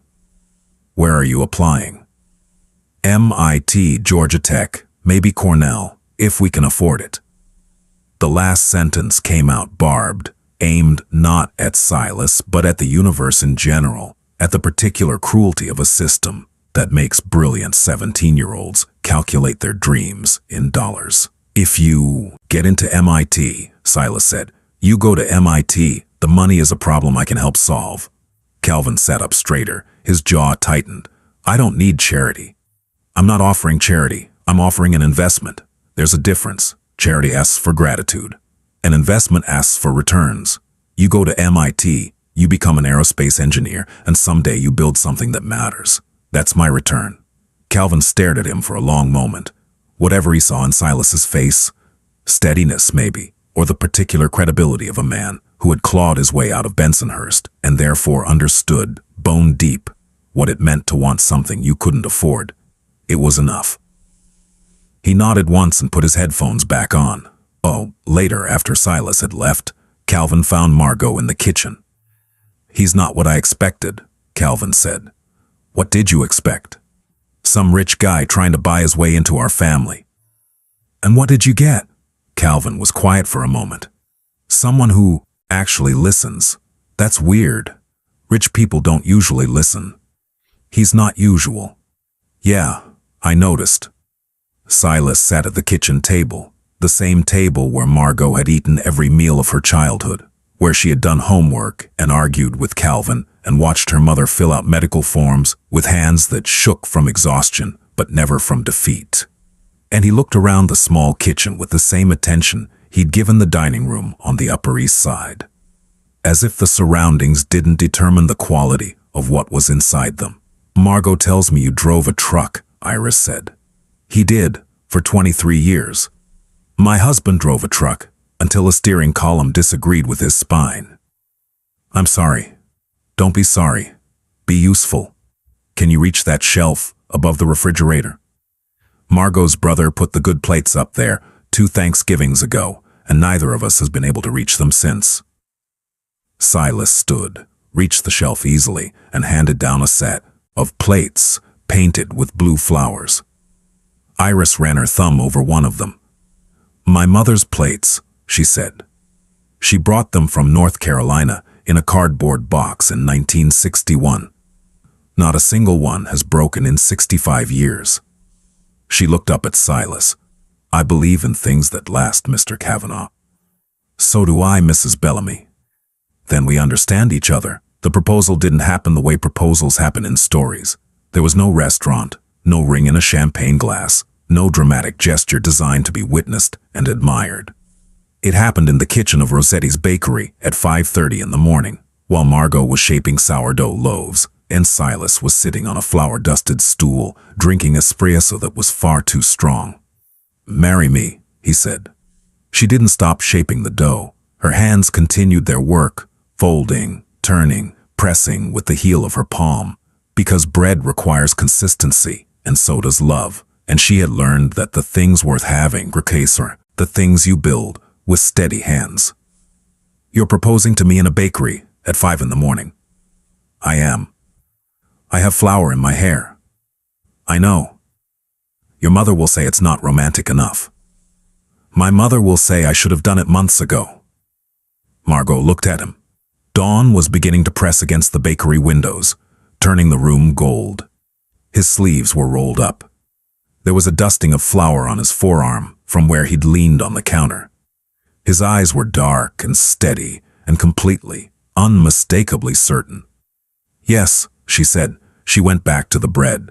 Where are you applying?" "MIT, Georgia Tech, maybe Cornell, if we can afford it." The last sentence came out barbed, aimed not at Silas, but at the universe in general, at the particular cruelty of a system that makes brilliant 17-year-olds calculate their dreams in dollars. "If you get into MIT," Silas said, "you go to MIT, the money is a problem I can help solve." Calvin sat up straighter, his jaw tightened. "I don't need charity. I'm not offering charity. I'm offering an investment. There's a difference. Charity asks for gratitude. An investment asks for returns. You go to MIT, you become an aerospace engineer, and someday you build something that matters. That's my return. Calvin stared at him for a long moment. Whatever he saw in Silas's face, steadiness maybe, or the particular credibility of a man who had clawed his way out of Bensonhurst and therefore understood, bone deep, what it meant to want something you couldn't afford. It was enough. He nodded once and put his headphones back on. Oh, later, after Silas had left, Calvin found Margot in the kitchen. "He's not what I expected," Calvin said. "What did you expect?" "Some rich guy trying to buy his way into our family." "And what did you get?" Calvin was quiet for a moment. "Someone who actually listens. That's weird. Rich people don't usually listen." "He's not usual." "Yeah, I noticed." Silas sat at the kitchen table, the same table where Margot had eaten every meal of her childhood, where she had done homework and argued with Calvin and watched her mother fill out medical forms with hands that shook from exhaustion but never from defeat. And he looked around the small kitchen with the same attention he'd given the dining room on the Upper East Side. As if the surroundings didn't determine the quality of what was inside them. "Margot tells me you drove a truck," Iris said. "He did, for 23 years. My husband drove a truck until a steering column disagreed with his spine." "I'm sorry." "Don't be sorry. Be useful. Can you reach that shelf above the refrigerator?" Margot's brother put the good plates up there 2 Thanksgivings ago, and neither of us has been able to reach them since. Silas stood, reached the shelf easily, and handed down a set of plates painted with blue flowers. Iris ran her thumb over one of them. "My mother's plates," she said. "She brought them from North Carolina in a cardboard box in 1961. Not a single one has broken in 65 years. She looked up at Silas. "I believe in things that last, Mr. Kavanaugh." "So do I, Mrs. Bellamy." "Then we understand each other. The proposal didn't happen the way proposals happen in stories. There was no restaurant, no ring in a champagne glass, no dramatic gesture designed to be witnessed and admired. It happened in the kitchen of Rossetti's bakery at 5:30 in the morning, while Margot was shaping sourdough loaves, and Silas was sitting on a flour-dusted stool, drinking espresso that was far too strong. "Marry me," he said. She didn't stop shaping the dough. Her hands continued their work, folding, turning, pressing with the heel of her palm, because bread requires consistency, and so does love, and she had learned that the things worth having are the things you build with steady hands. "You're proposing to me in a bakery at 5 in the morning." "I am." "I have flour in my hair." "I know." "Your mother will say it's not romantic enough." "My mother will say I should have done it months ago." Margot looked at him. Dawn was beginning to press against the bakery windows, turning the room gold. His sleeves were rolled up. There was a dusting of flour on his forearm from where he'd leaned on the counter. His eyes were dark and steady and completely, unmistakably certain. "Yes," she said. She went back to the bread.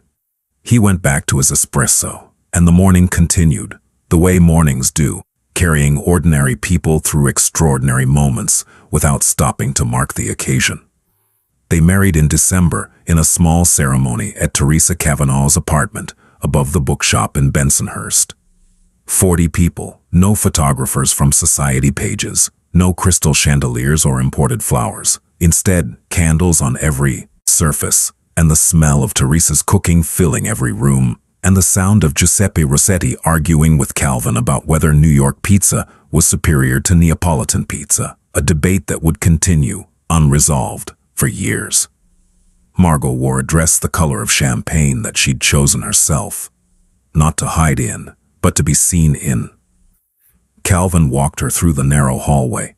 He went back to his espresso, and the morning continued, the way mornings do, carrying ordinary people through extraordinary moments without stopping to mark the occasion. They married in December in a small ceremony at Teresa Kavanaugh's apartment above the bookshop in Bensonhurst. 40 people, no photographers from society pages, no crystal chandeliers or imported flowers. Instead, candles on every surface, and the smell of Teresa's cooking filling every room, and the sound of Giuseppe Rossetti arguing with Calvin about whether New York pizza was superior to Neapolitan pizza, a debate that would continue, unresolved, for years. Margot wore a dress the color of champagne that she'd chosen herself, not to hide in, but to be seen in. Calvin walked her through the narrow hallway.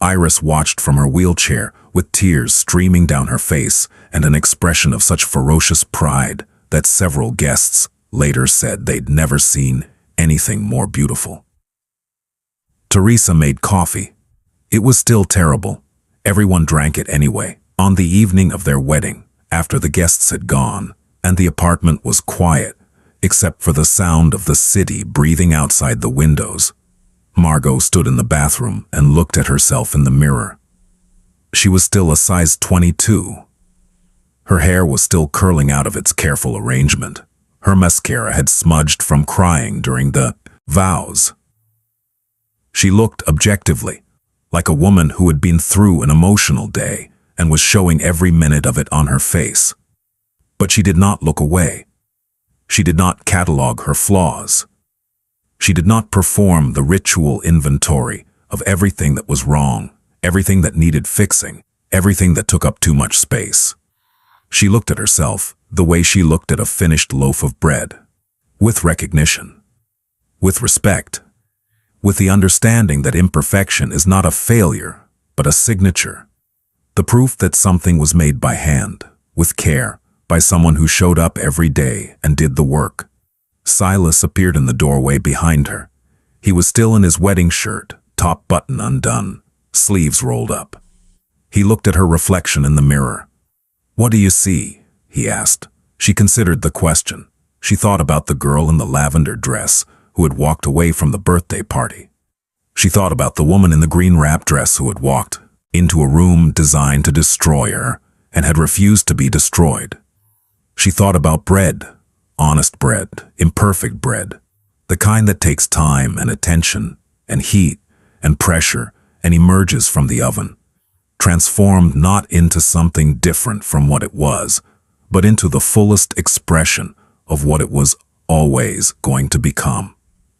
Iris watched from her wheelchair with tears streaming down her face and an expression of such ferocious pride that several guests later said they'd never seen anything more beautiful. Teresa made coffee. It was still terrible. Everyone drank it anyway. On the evening of their wedding, after the guests had gone, and the apartment was quiet, except for the sound of the city breathing outside the windows. Margot stood in the bathroom and looked at herself in the mirror. She was still a size 22. Her hair was still curling out of its careful arrangement. Her mascara had smudged from crying during the vows. She looked objectively, like a woman who had been through an emotional day and was showing every minute of it on her face. But she did not look away. She did not catalog her flaws. She did not perform the ritual inventory of everything that was wrong, everything that needed fixing, everything that took up too much space. She looked at herself the way she looked at a finished loaf of bread, with recognition, with respect, with the understanding that imperfection is not a failure, but a signature, the proof that something was made by hand, with care, by someone who showed up every day and did the work. Silas appeared in the doorway behind her. He was still in his wedding shirt, top button undone, sleeves rolled up. He looked at her reflection in the mirror. "What do you see?" he asked. She considered the question. She thought about the girl in the lavender dress who had walked away from the birthday party. She thought about the woman in the green wrap dress who had walked into a room designed to destroy her and had refused to be destroyed. She thought about bread, honest bread, imperfect bread, the kind that takes time and attention and heat and pressure and emerges from the oven, transformed not into something different from what it was, but into the fullest expression of what it was always going to become.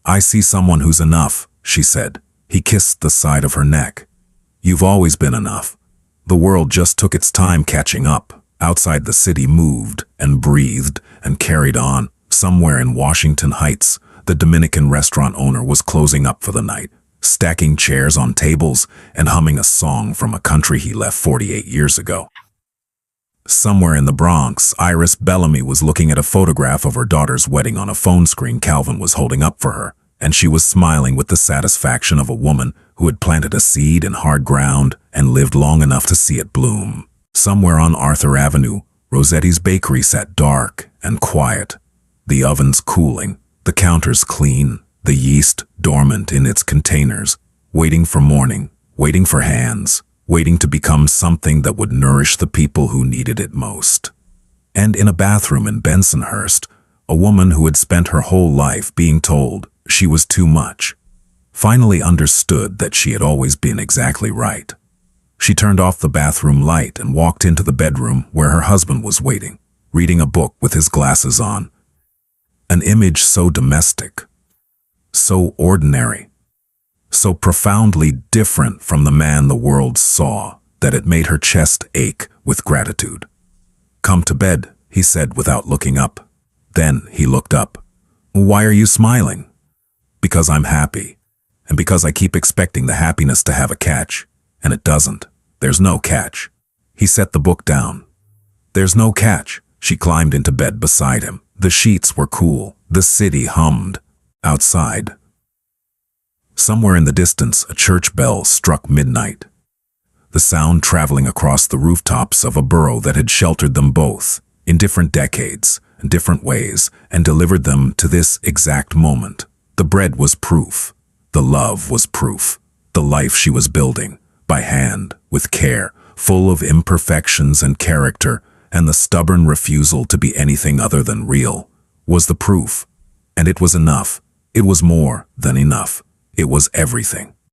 "I see someone who's enough," she said. He kissed the side of her neck. "You've always been enough. The world just took its time catching up." Outside, the city moved and breathed and carried on. Somewhere in Washington Heights, the Dominican restaurant owner was closing up for the night, stacking chairs on tables and humming a song from a country he left 48 years ago. Somewhere in the Bronx, Iris Bellamy was looking at a photograph of her daughter's wedding on a phone screen Calvin was holding up for her, and she was smiling with the satisfaction of a woman who had planted a seed in hard ground and lived long enough to see it bloom. Somewhere on Arthur Avenue, Rossetti's bakery sat dark and quiet, the ovens cooling, the counters clean, the yeast dormant in its containers, waiting for morning, waiting for hands, waiting to become something that would nourish the people who needed it most. And in a bathroom in Bensonhurst, a woman who had spent her whole life being told she was too much, finally understood that she had always been exactly right. She turned off the bathroom light and walked into the bedroom where her husband was waiting, reading a book with his glasses on. An image so domestic, so ordinary, so profoundly different from the man the world saw that it made her chest ache with gratitude. "Come to bed," he said without looking up. Then he looked up. "Why are you smiling?" "Because I'm happy, and because I keep expecting the happiness to have a catch, and it doesn't. There's no catch." He set the book down. "There's no catch." She climbed into bed beside him. The sheets were cool. The city hummed. Outside, somewhere in the distance, a church bell struck midnight, the sound traveling across the rooftops of a borough that had sheltered them both, in different decades and different ways, and delivered them to this exact moment. The bread was proof. The love was proof. The life she was building, by hand, with care, full of imperfections and character, and the stubborn refusal to be anything other than real, was the proof. And it was enough. It was more than enough. It was everything.